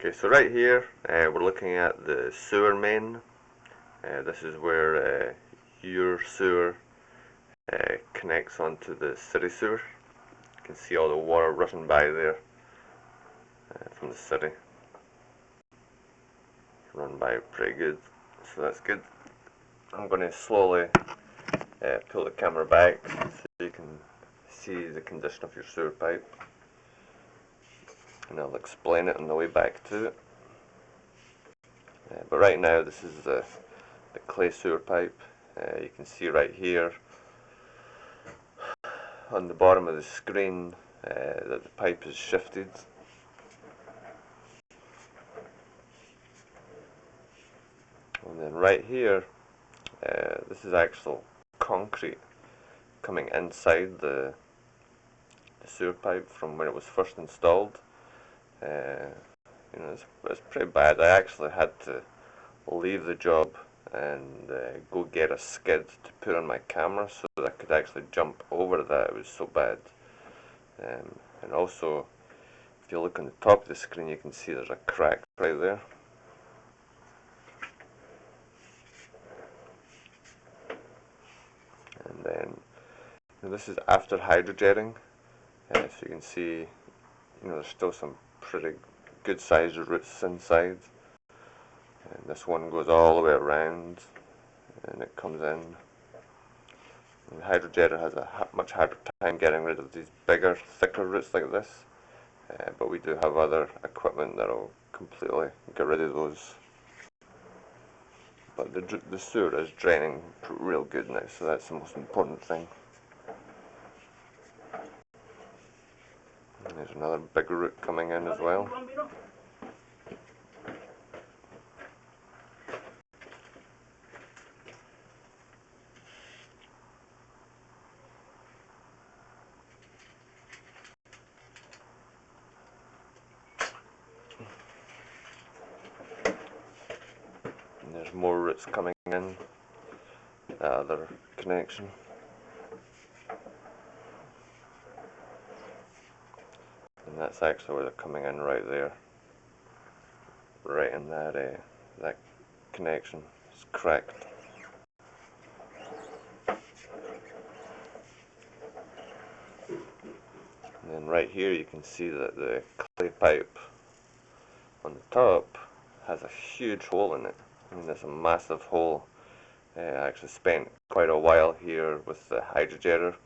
Okay, so right here we're looking at the sewer main. This is where your sewer connects onto the city sewer. You can see all the water rushing by there from the city. Run by pretty good, so that's good. I'm going to slowly pull the camera back so you can see the condition of your sewer pipe, and I'll explain it on the way back to it. But right now this is the clay sewer pipe. You can see right here on the bottom of the screen that the pipe is shifted. And then right here, this is actual concrete coming inside the sewer pipe from when it was first installed. It's pretty bad. I actually had to leave the job and go get a skid to put on my camera so that I could actually jump over that. It was so bad. And also, if you look on the top of the screen, you can see there's a crack right there. And then this is after hydrojetting. So you can see, there's still some pretty good sized roots inside. And this one goes all the way around, and it comes in. And the hydrojetter has a much harder time getting rid of these bigger, thicker roots like this. But we do have other equipment that'll completely get rid of those. But the sewer is draining real good now, so that's the most important thing. And there's another big root coming in as well. And there's more roots coming in, the other connection. And that's actually where they're coming in right there. Right in that connection. It's cracked. And then right here you can see that the clay pipe on the top has a huge hole in it. I mean, there's a massive hole. I actually spent quite a while here with the hydrojetter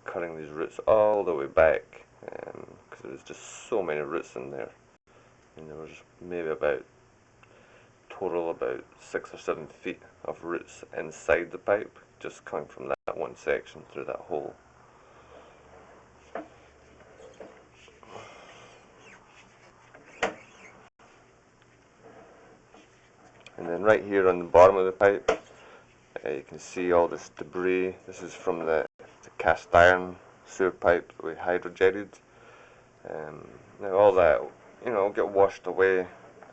cutting these roots all the way back because there was just so many roots in there. And there was maybe total about 6 or 7 feet of roots inside the pipe, just coming from that one section through that hole. And then right here on the bottom of the pipe, you can see all this debris. This is from the cast iron sewer pipe that we hydrojetted. Now all that, will get washed away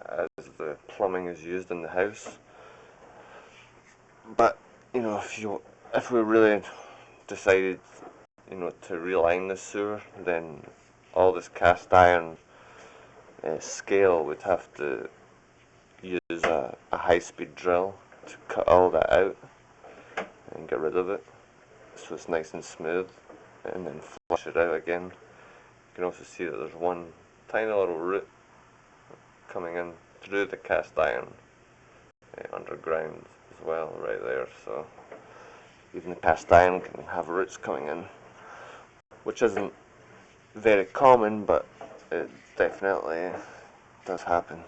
as the plumbing is used in the house. But if we really decided, to reline the sewer, then all this cast iron scale would have to use a high-speed drill to cut all that out and get rid of it, so it's nice and smooth, and then flush it out again. You can also see that there's one tiny little root coming in through the cast iron underground as well, right there. So even the cast iron can have roots coming in, which isn't very common, but it definitely does happen.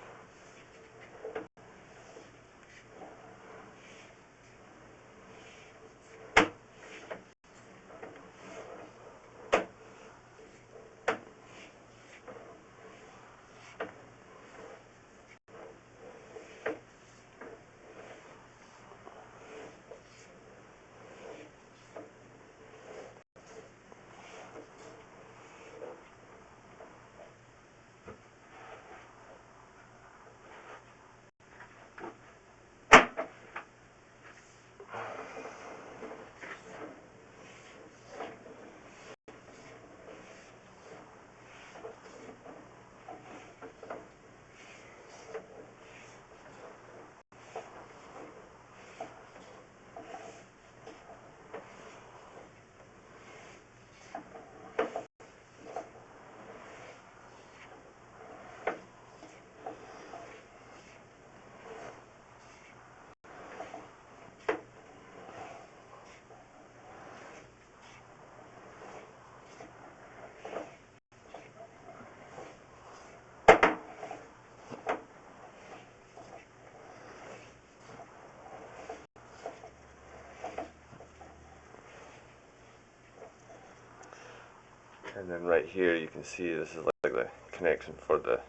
And then right here you can see this is like the connection for the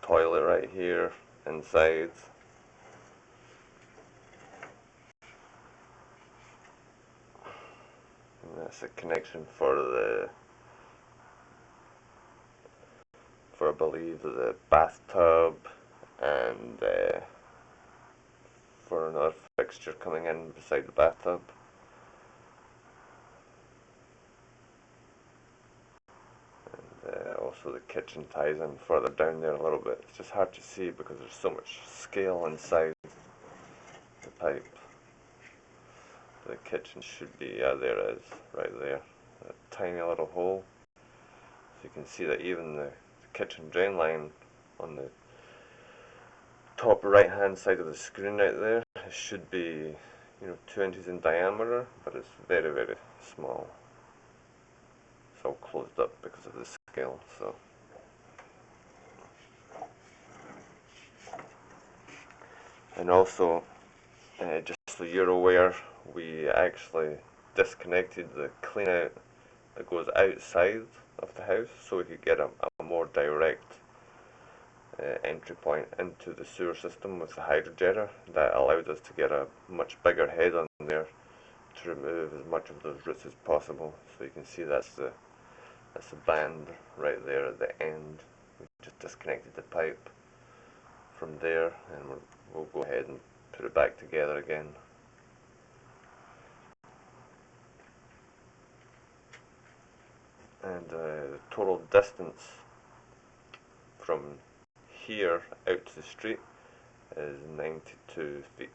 toilet right here inside. And that's a connection for I believe the bathtub, and for another fixture coming in beside the bathtub. Also the kitchen ties in further down there a little bit. It's just hard to see because there's so much scale inside the pipe. The kitchen should be, yeah, there it is, right there. A tiny little hole. So you can see that even the kitchen drain line on the top right hand side of the screen right there, it should be, 2 inches in diameter, but it's very, very small. It's all closed up because of the scale. So and also, just so you're aware, we actually disconnected the clean out that goes outside of the house so we could get a more direct entry point into the sewer system with the hydrojetter. That allowed us to get a much bigger head on there to remove as much of those roots as possible. So you can see that's the band right there at the end. We just disconnected the pipe from there, and we'll go ahead and put it back together again. And the total distance from here out to the street is 92 feet.